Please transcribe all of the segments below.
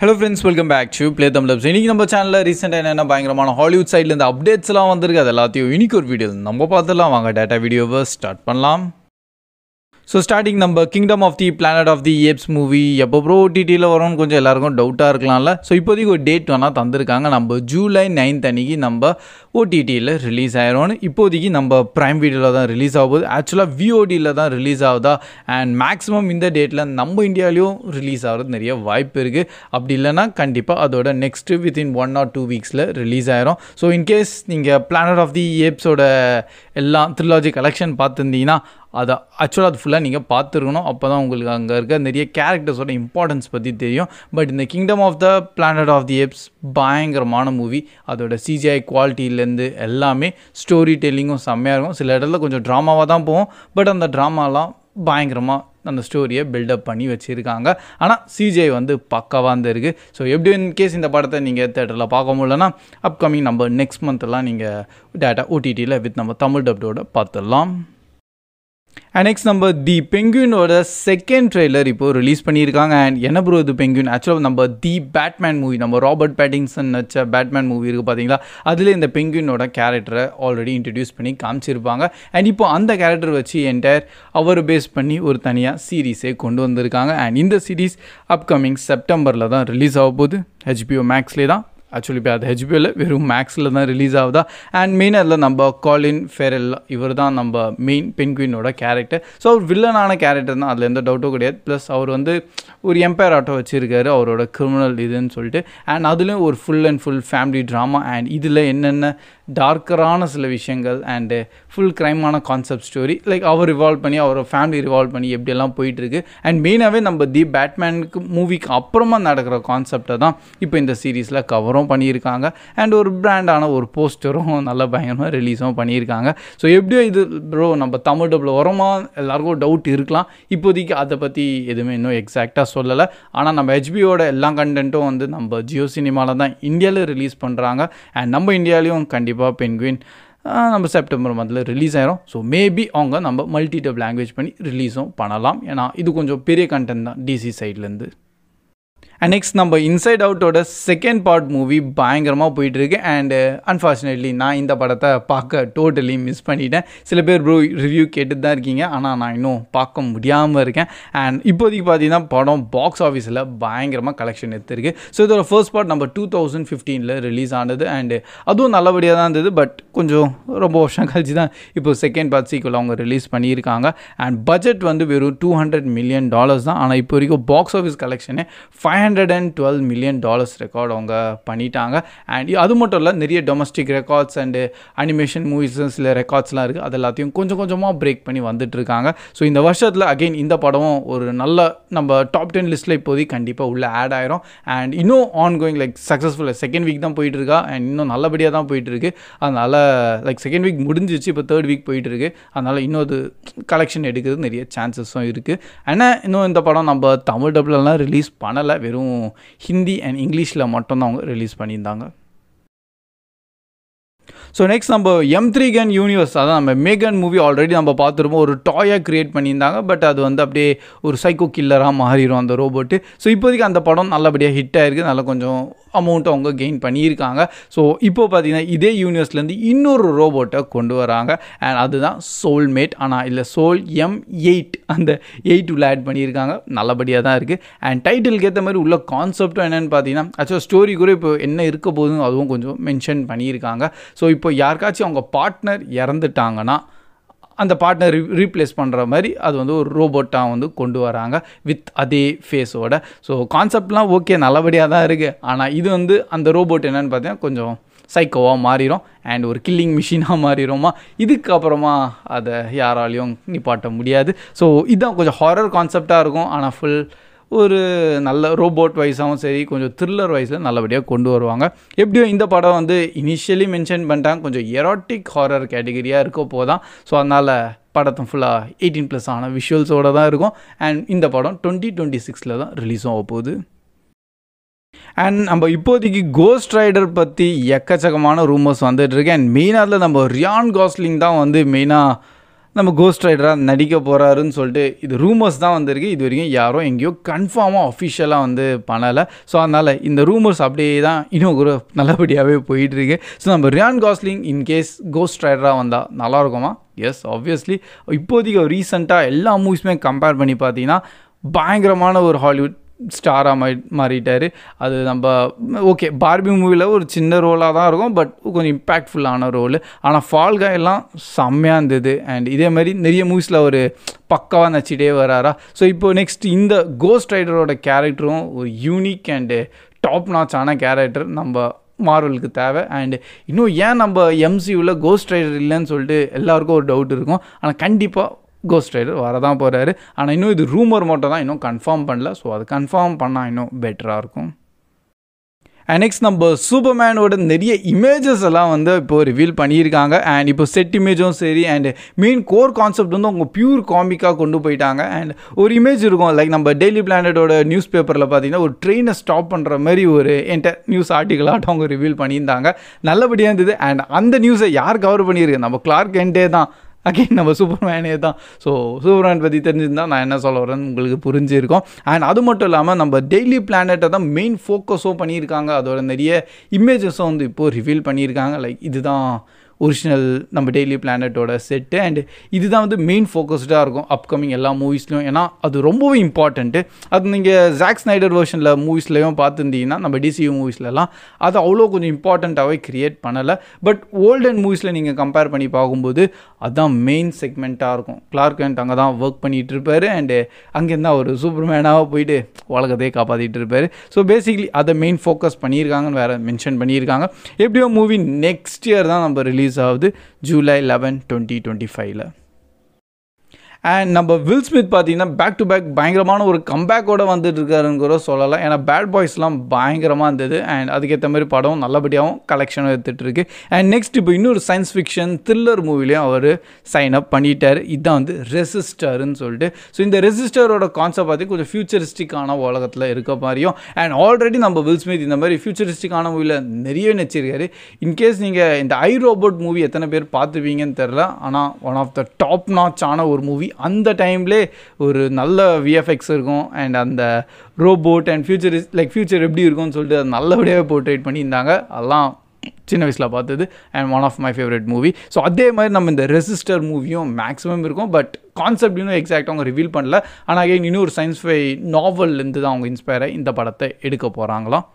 Hello friends, welcome back to Play Thumb Labs. இன்னைக்கு நம்ம சேனல்ல ரீசெண்டா என்னென்ன பயங்கரமான ஹாலிவுட் சைடுல இருந்து அப்டேட்ஸ் எல்லாம் வந்திருக்கு. அது எல்லாத்தையும் இன்னைக்கு ஒரு வீடியோ நம்ம பார்த்துடலாம். வாங்க டேட்டா வீடியோவை ஸ்டார்ட் பண்ணலாம். ஸோ ஸ்டார்டிங் நம்ம kingdom of the planet of the apes movie எப்போ ப்ரோ ஓடிடியில் வரும்னு கொஞ்சம் எல்லாருக்கும் டவுட்டாக இருக்கலாம்ல. ஸோ இப்போதைக்கு ஒரு டேட் வேணால் தந்திருக்காங்க. நம்ம ஜூலை 9th அன்றைக்கி நம்ம ஓடிடியில் ரிலீஸ் ஆயிரோன்னு. இப்போதைக்கு நம்ம ப்ரைம் வீடியோவில் தான் ரிலீஸ் ஆக போகுது. ஆக்சுவலாக விஓடியில் தான் ரிலீஸ் ஆகுதா, அண்ட் மேக்ஸிமம் இந்த டேட்டில் நம்ம இந்தியாவிலையும் ரிலீஸ் ஆகிறது நிறைய வாய்ப்பு இருக்குது. அப்படி இல்லைனா கண்டிப்பாக அதோட நெக்ஸ்ட்டு வித்தின் 1 or 2 வீக்ஸில் ரிலீஸ் ஆயிரும். ஸோ இன்கேஸ் நீங்கள் பிளானட் ஆஃப் தி ஏப்ஸோட எல்லாம் த்ரிலாஜி கலெக்ஷன் பார்த்துருந்தீங்கன்னா அதை ஆக்சுவலாக அது ஃபுல்லாக நீங்கள் பார்த்துருக்கணும். அப்போ தான் உங்களுக்கு அங்கே இருக்க நிறைய கேரக்டர்ஸோட இம்பார்ட்டன்ஸ் பற்றி தெரியும். பட் இந்த kingdom of the planet of the apes பயங்கரமான மூவி. அதோட சிஜிஐ குவாலிட்டியிலேருந்து எல்லாமே ஸ்டோரி டெல்லிங்கும் செம்மையாக இருக்கும். சில இடத்துல கொஞ்சம் ட்ராமாவாக தான் போகும், பட் அந்த ட்ராமாலாம் பயங்கரமாக அந்த ஸ்டோரியை பில்டப் பண்ணி வச்சுருக்காங்க. ஆனால் சிஜிஐ வந்து பக்காவாக தான் இருக்குது. ஸோ எப்படி இன்கேஸ் இந்த படத்தை நீங்கள் தேட்டரில் பார்க்க முடியலன்னா அப்கமிங் நம்ம நெக்ஸ்ட் மந்த்லாம் நீங்கள் டேட்டா ஓடிடியில் வித் நம்ம தமிழ் டப்டோட பார்த்துடலாம். அண்ட் நெக்ஸ்ட் நம்ம தி பெங்குயினோட செகண்ட் ட்ரெய்லர் இப்போது ரிலீஸ் பண்ணியிருக்காங்க. அண்ட் என்ன ப்ரோ இது பெங்குயின்? ஆக்சுவலாக நம்ம தி பேட்மேன் மூவி, நம்ம ராபர்ட் பேட்டின்சன் வச்ச பேட்மேன் மூவி இருக்குது பார்த்தீங்களா, அதில் இந்த பெங்குயினோட கேரக்டரை ஆல்ரெடி இன்ட்ரடியூஸ் பண்ணி காமிச்சிருப்பாங்க. அண்ட் இப்போ அந்த கேரக்டர் வச்சு என்டையர் அவர் பேஸ் பண்ணி ஒரு தனியாக சீரீஸே கொண்டு வந்திருக்காங்க. அண்ட் இந்த சீரீஸ் அப்கமிங் செப்டம்பரில் தான் ரிலீஸ் ஆக போகுது. HBO மேக்ஸ்லேயே தான். ஆக்சுவலி இப்போ அது ஹெச்பிஓவில் வெறும் மேக்ஸில் தான் ரிலீஸ் ஆகுதா. அண்ட் மெயின் அதில் நம்ம காலின் ஃபெரெல், இவர் தான் நம்ம மெயின் பென்குயினோட கேரக்டர். ஸோ அவர் வில்லனான கேரக்டர் தான், அதில் எந்த டவுட்டும் கிடையாது. ப்ளஸ் அவர் வந்து ஒரு எம்பையர் ஆட்டோ வச்சுருக்காரு, அவரோட கிரிமினல் இதுன்னு சொல்லிட்டு. அண்ட் அதுலேயும் ஒரு full and full family drama. And இதில் என்னென்ன டார்க்கரான சில விஷயங்கள் அண்டு ஃபுல் க்ரைமான கான்செப்ட் ஸ்டோரி, லைக் அவர் ரிவால்வ் பண்ணி அவரோட ஃபேமிலி ரிவால்வ் பண்ணி எப்படியெல்லாம் போயிட்டுருக்கு. அண்ட் மெயினாகவே நம்ம தி பேட்மேனுக்கு மூவிக்கு அப்புறமா நடக்கிற கான்செப்டை தான் இப்போ இந்த சீரீஸில் கவரும் பண்ணியிருக்காங்க. அண்ட் ஒரு பிராண்டான ஒரு போஸ்டரும் நல்ல பயங்கரமாக ரிலீஸும் பண்ணியிருக்காங்க. ஸோ எப்படியோ இது ப்ரோ நம்ம தமிழ் டப்பில் வருமா எல்லாருக்கும் டவுட் இருக்கலாம். இப்போதைக்கு அதை பற்றி எதுவுமே இன்னும் எக்ஸாக்டாக சொல்லலை. ஆனால் நம்ம ஹெச்பிஓட எல்லா கண்டென்ட்டும் வந்து நம்ம ஜியோ சினிமாவில் தான் இந்தியாவில் ரிலீஸ் பண்ணுறாங்க. அண்ட் நம்ம இந்தியாவிலையும் கண்டிப்பாக பென்குயின் நம்ம செப்டம்பர் மந்தில் ரிலீஸ் ஆயிரும். ஸோ மேபி அவங்க நம்ம மல்டி டப் லாங்குவேஜ் பண்ணி ரிலீஸும் பண்ணலாம். ஏன்னா இது கொஞ்சம் பெரிய கண்டென்ட் தான் டிசி சைட்லேருந்து. அண்ட் நெக்ஸ்ட் நம்ம இன்சைட் அவுட்டோட செகண்ட் பார்ட் மூவி பயங்கரமாக போயிட்டுருக்கு. அண்டு அன்ஃபார்ச்சுனேட்லி நான் இந்த படத்தை பார்க்க டோட்டலி மிஸ் பண்ணிட்டேன். சில பேர் ப்ரோ ரிவ்யூ கேட்டு தான் இருக்கீங்க, ஆனால் நான் இன்னும் பார்க்க முடியாமல் இருக்கேன். அண்ட் இப்போதைக்கு பார்த்தீங்கன்னா படம் பாக்ஸ் ஆஃபீஸில் பயங்கரமாக கலெக்ஷன் எடுத்திருக்கு. ஸோ இதோட ஃபர்ஸ்ட் பார்ட் நம்ம 2015 ரிலீஸ் ஆனது. அண்டு அதுவும் நல்லபடியாக தான் இருந்தது. பட் கொஞ்சம் ரொம்ப வருஷம் கழிச்சு தான் இப்போ செகண்ட் பார்ட் சீக்குவல் அவங்க ரிலீஸ் பண்ணியிருக்காங்க. அண்ட் பட்ஜெட் வந்து வெறும் $200 million தான். ஆனால் இப்போ வரைக்கும் பாக்ஸ் ஆஃபீஸ் கலெக்ஷனே $512 million ரெக்கார்ட் அவங்க பண்ணிட்டாங்க. அண்ட் அது மட்டும் இல்லை, நிறைய domestic records and animation movies சில ரெக்கார்ட்ஸ்லாம் இருக்குது. அது எல்லாத்தையும் கொஞ்சம் கொஞ்சமாக பிரேக் பண்ணி வந்துட்டுருக்காங்க. ஸோ இந்த வருஷத்தில் அகெயின் இந்த படமும் ஒரு நல்ல நம்ம டாப் 10 லிஸ்ட்டில் இப்போதைக்கு கண்டிப்பாக உள்ளே ஆட் ஆயிரும். அண்ட் இன்னும் ஆன் கோயிங் லைக் சக்ஸஸ்ஃபுல்லாக செகண்ட் வீக் தான் போயிட்டுருக்கா. அண்ட் இன்னும் நல்லபடியாக தான் போயிட்டுருக்கு. அதனால் லைக் செகண்ட் வீக் முடிஞ்சிச்சு, இப்போ தேர்ட் வீக் போயிட்டுருக்கு. அதனால் இன்னும் அது கலெக்ஷன் எடுக்கிறது நிறைய சான்சஸும் இருக்குது. ஆனால் இன்னும் இந்த படம் நம்ம தமிழ் டப்லலாம் ரிலீஸ் பண்ணலை, வெறும் ஹிந்தி அண்ட் இங்கிலீஷில் மட்டும்தான் அவங்க ரிலீஸ் பண்ணியிருந்தாங்க. ஸோ நெக்ஸ்ட் நம்ம M3 கன் யூனிவர்ஸ், அதான் நம்ம மேகன் மூவி ஆல்ரெடி நம்ம பார்த்துருப்போம். ஒரு டாயாக க்ரியேட் பண்ணியிருந்தாங்க. பட் அது வந்து அப்படியே ஒரு சைக்கோ கில்லராக மாறிடும் அந்த ரோபோட்டு. ஸோ இப்போதைக்கு அந்த படம் நல்லபடியாக ஹிட் ஆகிருக்கு. நல்லா கொஞ்சம் அமௌண்ட்டு அவங்க கெயின் பண்ணியிருக்காங்க. ஸோ இப்போது பார்த்தீங்கன்னா இதே யூனிவர்ஸ்லேருந்து இன்னொரு ரோபோட்டை கொண்டு வராங்க. அண்ட் அதுதான் சோல்மேட். ஆனால் இல்லை சோல் M8 அந்த 8 உள்ள ஆட் பண்ணியிருக்காங்க. நல்லபடியாக தான் இருக்குது. அண்ட் டைட்டிலுக்கு ஏற்ற மாதிரி உள்ள கான்செப்டும் என்னென்னு பார்த்தீங்கன்னா ஆக்சுவலாக ஸ்டோரி கூட இப்போ என்ன இருக்க போகுதுன்னு அதுவும் கொஞ்சம் மென்ஷன் பண்ணியிருக்காங்க. ஸோ இப்போ யாருக்காச்சும் அவங்க பார்ட்னர் இறந்துட்டாங்கன்னா அந்த பார்ட்னர் ரீப்ளேஸ் பண்ணுற மாதிரி அது வந்து ஒரு ரோபோட்டாக வந்து கொண்டு வராங்க வித் அதே ஃபேஸோட. ஸோ கான்செப்ட்லாம் ஓகே, நல்லபடியாக தான் இருக்குது. ஆனால் இது வந்து அந்த ரோபோட் என்னென்னு பார்த்தீங்கன்னா கொஞ்சம் சைக்கோவாக மாறிடும் அண்ட் ஒரு கில்லிங் மிஷினாக மாறிடுமா. இதுக்கப்புறமா அதை யாராலையும் நிப்பாட்ட முடியாது. ஸோ இதுதான் கொஞ்சம் ஹாரர் கான்செப்டாக இருக்கும். ஆனால் ஃபுல் ஒரு நல்ல ரோபோட் வைஸாகவும் சரி, கொஞ்சம் த்ரில்லர் வைஸில் நல்லபடியாக கொண்டு வருவாங்க. எப்படியோ இந்த படம் வந்து இனிஷியலி மென்ஷன் பண்ணிட்டாங்க கொஞ்சம் எரோட்டிக் ஹாரர் கேட்டகரியாக இருக்க போதான். ஸோ அதனால் படத்தை ஃபுல்லாக 18+ ஆன விஷுவல்ஸோடு தான் இருக்கும். அண்ட் இந்த படம் 2026 தான் ரிலீஸும் ஆக போகுது. அண்ட் நம்ம இப்போதைக்கு கோஸ்ட் ரைடர் பற்றி எக்கச்சக்கமான ரூமர்ஸ் வந்துட்டு இருக்கு. அண்ட் மெயினாக நம்ம ரியான் காஸ்லிங் தான் வந்து மெயினாக நம்ம கோஸ்ட் ரைடராக நடிக்க போகிறாருன்னு சொல்லிட்டு இது ரூமர்ஸ் தான் வந்திருக்கு. இது வரைக்கும் யாரும் எங்கேயோ கன்ஃபார்மாக அஃபிஷியலாக வந்து பண்ணலை. ஸோ அதனால் இந்த ரூமர்ஸ் அப்படியே தான் இன்னும் ஒரு நல்லபடியாகவே போயிட்டுருக்கு. ஸோ நம்ம ரியான் காஸ்லிங் இன்கேஸ் கோஸ்ட் ரைடராக வந்தால் நல்லாயிருக்குமா? Yes, obviously. இப்போதைக்கு ரீசெண்டாக எல்லா மூவிஸுமே கம்பேர் பண்ணி பார்த்தீங்கன்னா பயங்கரமான ஒரு ஹாலிவுட் ஸ்டாராக மாறிட்டார். அது நம்ம ஓகே பார்பி மூவியில் ஒரு சின்ன ரோலாக தான் இருக்கும், பட் கொஞ்சம் இம்பேக்ட்ஃபுல்லான ரோல். ஆனால் ஃபால் காய் எல்லாம் செம்மையாக இருந்தது. அண்ட் இதே மாதிரி நிறைய மூவிஸில் ஒரு பக்காவாக நடிச்சிட்டே வராரா. ஸோ இப்போது நெக்ஸ்ட் இந்த கோஸ்ட் ரைடரோட கேரக்டரும் ஒரு யூனிக் அண்டு டாப் நாச்சான கேரக்டர் நம்ம மார்வலுக்கு தேவை. அண்ட் இன்னும் ஏன் நம்ம எம்சியூவில் கோஸ்ட் ரைடர் இல்லைன்னு சொல்லிட்டு எல்லாருக்கும் ஒரு டவுட் இருக்கும். ஆனால் கண்டிப்பாக கோஸ்ட் ரைடர் வரதான் போகிறாரு. ஆனால் இன்னும் இது ரூமர் மட்டும் தான், இன்னும் கன்ஃபார்ம் பண்ணல. ஸோ அது கன்ஃபார்ம் பண்ணால் இன்னும் பெட்டராக இருக்கும். அண்ட் நெக்ஸ்ட் நம்ம சூப்பர்மேனோட நிறைய இமேஜஸ் எல்லாம் வந்து இப்போது ரிவீல் பண்ணியிருக்காங்க. அண்ட் இப்போ செட் இமேஜும் சரி அண்ட் மெயின் கோர் கான்செப்ட் வந்து அவங்க பியூர் காமிக்காக கொண்டு போயிட்டாங்க. அண்ட் ஒரு இமேஜ் இருக்கும், லைக் நம்ம டெய்லி பிளானட்டோட நியூஸ் பேப்பரில் பார்த்தீங்கன்னா ஒரு ட்ரெயினை ஸ்டாப் பண்ணுற மாதிரி ஒரு நியூஸ் ஆர்டிக்கலாட்டம் அவங்க ரிவீல் பண்ணியிருந்தாங்க. நல்லபடியாக இருந்தது. அண்ட் அந்த நியூஸை யார் கவர் பண்ணியிருக்கு? நம்ம கிளார்க் கென்ட்டே தான். அகெயின் நம்ம சூப்பர்மேனே தான். ஸோ சூப்பர்மேன் பற்றி தெரிஞ்சிருந்தால் நான் என்ன சொல்ல வரேன்னு உங்களுக்கு புரிஞ்சிருக்கோம். அண்ட் அது மட்டும் இல்லாமல் நம்ம டெய்லி பிளானட்டை தான் மெயின் ஃபோக்கஸும் பண்ணியிருக்காங்க. அதோட நிறைய இமேஜஸும் வந்து இப்போது ரிவீல் பண்ணியிருக்காங்க. லைக் இதுதான் ஒரிஜினல் நம்ம டெய்லி பிளானட்டோட செட்டு. அண்ட் இதுதான் வந்து மெயின் ஃபோக்கஸ்டாக இருக்கும் அப்கமிங் எல்லா மூவிஸ்லையும். ஏன்னா அது ரொம்பவே இம்பார்ட்டண்ட்டு. அது நீங்கள் ஜாக் ஸ்னைடர் வெர்ஷனில் மூவிஸ்லையும் பார்த்துருந்தீங்கன்னா நம்ம டிசியூ மூவிஸ்லலாம் அது அவ்வளோ கொஞ்சம் இம்பார்ட்டண்ட்டாகவே க்ரியேட் பண்ணலை. பட் ஓல்டன் மூவிஸில் நீங்கள் கம்பேர் பண்ணி பார்க்கும்போது அதுதான் மெயின் செக்மெண்ட்டாக இருக்கும். கிளார்க் கென்ட் அங்கே தான் ஒர்க் பண்ணிகிட்டு இருப்பார். அண்டு அங்கேருந்து அவர் சூப்பர்மேனாக போயிட்டு உலகத்தையே காப்பாற்றிட்டு இருப்பார். ஸோ பேசிக்லி அதை மெயின் ஃபோக்கஸ் பண்ணியிருக்காங்கன்னு வேறு மென்ஷன் பண்ணியிருக்காங்க. எப்படியோ மூவி நெக்ஸ்ட் இயர் தான் நம்ம ரிலீஸ் ஆகுது, July 11, 2025. அண்ட் நம்ம வில் ஸ்மித் பார்த்தீங்கன்னா பேக் டு பேக் பயங்கரமான ஒரு கம்பேக்கோடு வந்துட்டு இருக்காருன்னு கூட சொல்லலாம். ஏன்னா பேட் பாய்ஸ்லாம் பயங்கரமாக இருந்தது. அண்ட் அதுக்கேற்ற மாதிரி படம் நல்லபடியாகவும் கலெக்ஷனும் எடுத்துகிட்டு இருக்கு. அண்ட் நெக்ஸ்ட் இப்போ இன்னொரு சயின்ஸ் ஃபிக்ஷன் த்ரில்லர் மூவிலையும் அவர் சைன் அப் பண்ணிட்டார். இதுதான் வந்து ரெசிஸ்டர்ன்னு சொல்லிட்டு. ஸோ இந்த ரெசிஸ்டரோட கான்செப்ட் பார்த்து கொஞ்சம் ஃபியூச்சரிஸ்டிக்கான உலகத்தில் இருக்க மாதிரியும். அண்ட் ஆல்ரெடி நம்ம வில் ஸ்மித் இந்த மாதிரி ஃபியூச்சரிஸ்டிக்கான மூவியில் நிறைய நடிச்சிருக்காரு. இன்கேஸ் நீங்கள் இந்த ஐ ரோபோட் மூவி எத்தனை பேர் பார்த்துப்பீங்கன்னு தெரில, ஆனால் ஒன் ஆஃப் த டாப் நாச்சான ஒரு மூவி. அந்த டைம்லே ஒரு நல்ல விஎஃப்எக்ஸ் இருக்கும். அண்ட் அந்த ரோபோட் அண்ட் ஃபியூச்சர் எப்படி இருக்கும்னு சொல்லிட்டு அது நல்லபடியாகவே போர்ட்ரேட் பண்ணியிருந்தாங்க. அதெல்லாம் சின்ன வயசில் பார்த்தது and one of my favourite movie. So அதே மாதிரி நம்ம இந்த ரெசிஸ்டர் மூவியும் மேக்ஸிமம் இருக்கும். பட் கான்செப்ட் இன்னும் எக்ஸாக்டாக அவங்க ரிவீல் பண்ணல. ஆனால் அகைன் இன்னும் ஒரு சயின்ஸ் ஃபை நாவல்லேருந்து தான் அவங்க இன்ஸ்பயராக இந்த படத்தை எடுக்க போகிறாங்களாம்.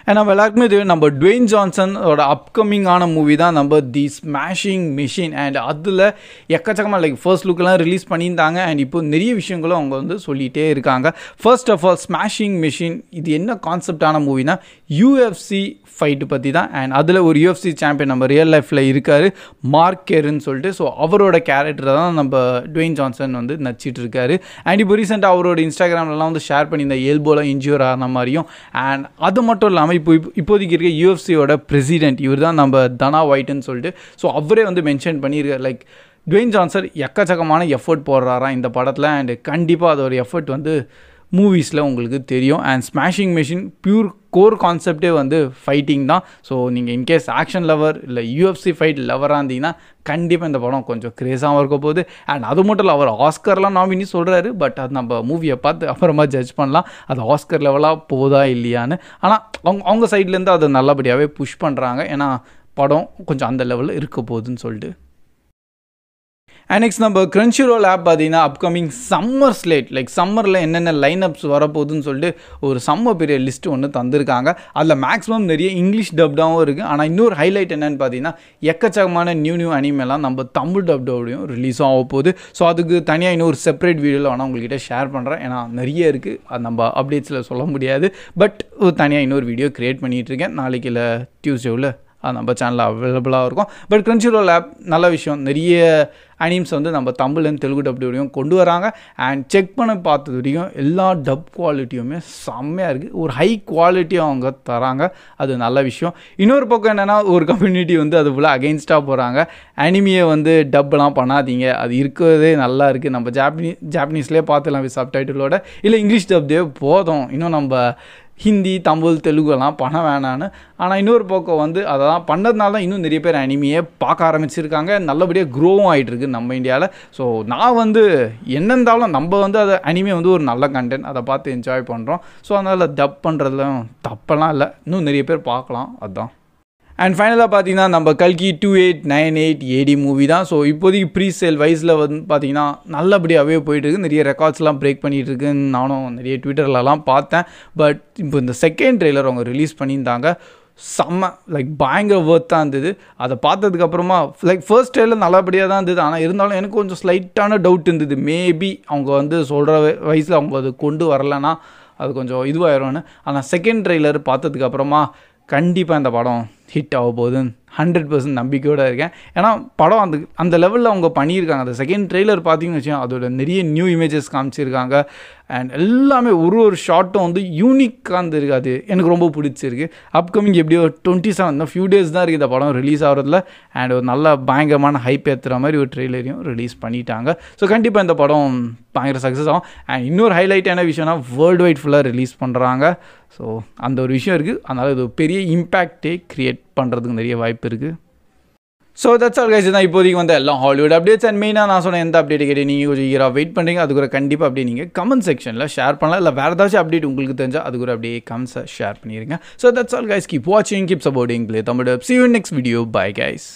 அண்ட் நம்ம எல்லாருக்குமே தெரியும் நம்ம டுவேன் ஜான்சனோட அப்கமிங்கான மூவி தான் நம்ம தி ஸ்மாஷிங் மிஷின். அண்ட் அதில் எக்கச்சக்கமாக லைக் ஃபர்ஸ்ட் லுக்கெல்லாம் ரிலீஸ் பண்ணியிருந்தாங்க. அண்ட் இப்போ நிறைய விஷயங்களும் அவங்க வந்து சொல்லிகிட்டே இருக்காங்க. First of all smashing machine இது என்ன கான்செப்டான மூவினா UFC ஃபைட்டு பற்றி தான். அண்ட் அதில் ஒரு UFC சாம்பியன் நம்ம ரியல் லைஃப்பில் இருக்கார், மார்க் கெருன்னு சொல்லிட்டு. ஸோ அவரோட கேரக்டரை தான் நம்ம டுவேன் ஜான்சன் வந்து நடிச்சிட்டு இருக்காரு. அண்ட் இப்போ ரீசெண்டாக அவரோட இன்ஸ்டாகிராம்லாம் வந்து ஷேர் பண்ணி இந்த எல்போலாம் இன்ஜூர் ஆன மாதிரியும். அண்ட் அது மட்டும் இல்லாமல் இப்போதைக்கு இருக்க UFCயோட பிரசிடென்ட் இவர் தான் நம்ம தனா ஒயிட்னு சொல்லிட்டு. ஸோ அவரே வந்து மென்ஷன் பண்ணியிருக்கார் லைக் டுவேன் ஜான்சன் எக்கச்சக்கமான எஃபர்ட் போடுறாராம் இந்த படத்தில். அண்ட் கண்டிப்பாக அதோட எஃபர்ட் வந்து மூவிஸில் உங்களுக்கு தெரியும். And smashing machine pure core கான்செப்டே வந்து ஃபைட்டிங் தான். ஸோ நீங்கள் இன்கேஸ் ஆக்ஷன் லவர் இல்லை UFC ஃபைட் லவராக இருந்தீங்கன்னா கண்டிப்பாக இந்த படம் கொஞ்சம் க்ரேஸாகவும் இருக்க போகுது. அண்ட் அது மட்டும் இல்லை அவர் ஆஸ்கர்லாம் நாமினி சொல்கிறாரு. பட் அது நம்ம மூவியை பார்த்து அப்புறமா ஜட்ஜ் பண்ணலாம் அது ஆஸ்கர் லெவலாக போதா இல்லையான்னு. ஆனால் அவங்க சைட்லேருந்து அதை நல்லபடியாகவே புஷ் பண்ணுறாங்க. ஏன்னா படம் கொஞ்சம் அந்த லெவலில் இருக்க போகுதுன்னு சொல்லிட்டு. அண்ட் நெக்ஸ்ட் நம்ம Crunchyroll ஆப் பார்த்தீங்கன்னா அப்கமிங் சம்மர் ஸ்லேட் லைக் சம்மரில் என்னென்ன லைனப்ஸ் வரப்போகுதுன்னு சொல்லிட்டு ஒரு செம்ம பெரிய லிஸ்ட் ஒன்று தந்திருக்காங்க. அதில் மேக்ஸிமம் நிறைய இங்கிலீஷ் டப்டாகவும் இருக்குது. ஆனால் இன்னொரு ஹைலைட் என்னென்னு பார்த்தீங்கன்னா எக்கச்சக்கமான நியூ அனிமெல்லாம் நம்ம தமிழ் டப்டோடையும் ரிலீஸும் ஆக போகுது. ஸோ அதுக்கு தனியாக இன்னொரு செப்பரேட் வீடியோவில் வேணால் உங்கள்கிட்ட ஷேர் பண்ணுறேன். ஏன்னா நிறைய இருக்குது, அது நம்ம அப்டேட்ஸில் சொல்ல முடியாது. பட் தனியாக இன்னொரு வீடியோ க்ரியேட் பண்ணிகிட்ருக்கேன். நாளைக்கு இல்லை டியூஸ்டேவில் அது நம்ம சேனலில் அவைலபிளாக இருக்கும். பட் Crunchyroll ஆப் நல்ல விஷயம், நிறைய அனிம்ஸ் வந்து நம்ம தமிழ்லேருந்து தெலுங்கு டப்டையும் கொண்டு வராங்க. அண்ட் செக் பண்ண பார்த்தது வரைக்கும் எல்லா டப் குவாலிட்டியுமே செம்மையாக இருக்குது. ஒரு ஹை குவாலிட்டியும் அவங்க தராங்க, அது நல்ல விஷயம். இன்னொரு பக்கம் என்னென்னா ஒரு கம்யூனிட்டி வந்து அது ஃபுல்லாக அகெயின்ஸ்டாக போகிறாங்க. அனிமியை வந்து டப்லாம் பண்ணாதீங்க, அது இருக்கிறதே நல்லா இருக்குது, நம்ம ஜாப்பனீஸ்லேயே பார்த்துலாம் சப்டைட்டிலோட, இல்லை இங்கிலீஷ் டப்தே போதும், இன்னும் நம்ம ஹிந்தி தமிழ் தெலுங்குலாம் பண்ண வேணான்னு. ஆனால் இன்னொரு பக்கம் வந்து அதெல்லாம் பண்ணதுனால தான் இன்னும் நிறைய பேர் அனிமையை பார்க்க ஆரம்பிச்சிருக்காங்க, நல்லபடியாக க்ரோவும் ஆகிட்டு இருக்கு நம்ம இந்தியாவில். ஸோ நான் வந்து என்ன இருந்தாலும் நம்ம வந்து அதை அனிமே வந்து ஒரு நல்ல கண்டென்ட், அதை பார்த்து என்ஜாய் பண்ணுறோம். ஸோ அதனால் டப் பண்ணுறதுலாம் தப்பெல்லாம் இல்லை, இன்னும் நிறைய பேர் பார்க்கலாம். அதுதான். அண்ட் ஃபைனலாக பார்த்தீங்கன்னா நம்ம கல்கி 2898 AD மூவி தான். ஸோ இப்போதைக்கு ப்ரீ சேல் வைஸில் வந்து பார்த்தீங்கன்னா நல்லபடியாகவே போயிட்டுருக்கு, நிறைய ரெக்கார்ட்ஸ்லாம் பிரேக் பண்ணிகிட்டு இருக்குன்னு நானும் நிறைய ட்விட்டர்லலாம் பார்த்தேன். பட் இப்போ இந்த செகண்ட் ட்ரெய்லர் அவங்க ரிலீஸ் பண்ணியிருந்தாங்க, செம்ம லைக் பயங்கர ஒர்த்தாக இருந்தது. அதை பார்த்ததுக்கப்புறமா லைக் ஃபர்ஸ்ட் ட்ரெய்லர் நல்லபடியாக தான் இருந்தது. ஆனால் இருந்தாலும் எனக்கு கொஞ்சம் ஸ்லைட்டான டவுட் இருந்தது, மேபி அவங்க வந்து சொல்கிற வயசில் அவங்க அது கொண்டு வரலைன்னா அது கொஞ்சம் இதுவாகிடும்னு. ஆனால் செகண்ட் ட்ரெய்லர் பார்த்ததுக்கப்புறமா கண்டிப்பாக இந்த படம் ஹிட் ஆக போகுதுன்னு 100% நம்பிக்கையோடு இருக்கேன். ஏன்னா படம் அந்த லெவலில் அவங்க பண்ணியிருக்காங்க. அந்த செகண்ட் ட்ரெய்லர் பார்த்தீங்கன்னு வச்சுக்கோங்க, அதோட நிறைய நியூ இமேஜஸ் காமிச்சிருக்காங்க. அண்ட் எல்லாமே ஒரு ஷார்ட்டும் வந்து யூனிக்காக இருந்திருக்கு, அது எனக்கு ரொம்ப பிடிச்சிருக்கு. அப்கமிங் எப்படியோ 27 ஃபியூ டேஸ் தான் இருக்குது இந்த படம் ரிலீஸ் ஆகிறதுல. அண்ட் ஒரு நல்ல பயங்கரமான ஹைப் ஏற்றுற மாதிரி ஒரு ட்ரெய்லரையும் ரிலீஸ் பண்ணிட்டாங்க. ஸோ கண்டிப்பாக இந்த படம் பயங்கர சக்ஸஸ் ஆகும். அண்ட் இன்னொரு ஹைலைட்டான விஷயம்னா வேர்ல்டு வைட் ஃபுல்லாக ரிலீஸ் பண்ணுறாங்க. ஸோ அந்த ஒரு விஷயம் இருக்குது, அதனால் இது பெரிய இம்பேக்டே க்ரியேட் பண்ணுறதுக்கு நிறைய வாய்ப்பு இருக்குது. So that's all guys. தான் இப்போதைக்கு வந்து எல்லாம் ஹாலிவுட் அப்டேட்ஸ். அண்ட் மெயினாக நான் சொன்ன எந்த அப்டேட் கேட்டு நீங்கள் கொஞ்சம் ஈராக வெயிட் பண்ணுறீங்க, அது கூட கண்டிப்பாக அப்படியே நீங்கள் கமெண்ட் செக்ஷனில் ஷேர் பண்ணலாம். இல்லை வேறு ஏதாச்சும் அப்டேட் உங்களுக்கு தெரிஞ்சால் அது கூட அப்படியே கமெண்ட்ஸை ஷேர் பண்ணிடுங்க. So that's all guys. Keep வாட்சிங், keep supporting Play Tamil Dub. See you in next video. Bye guys.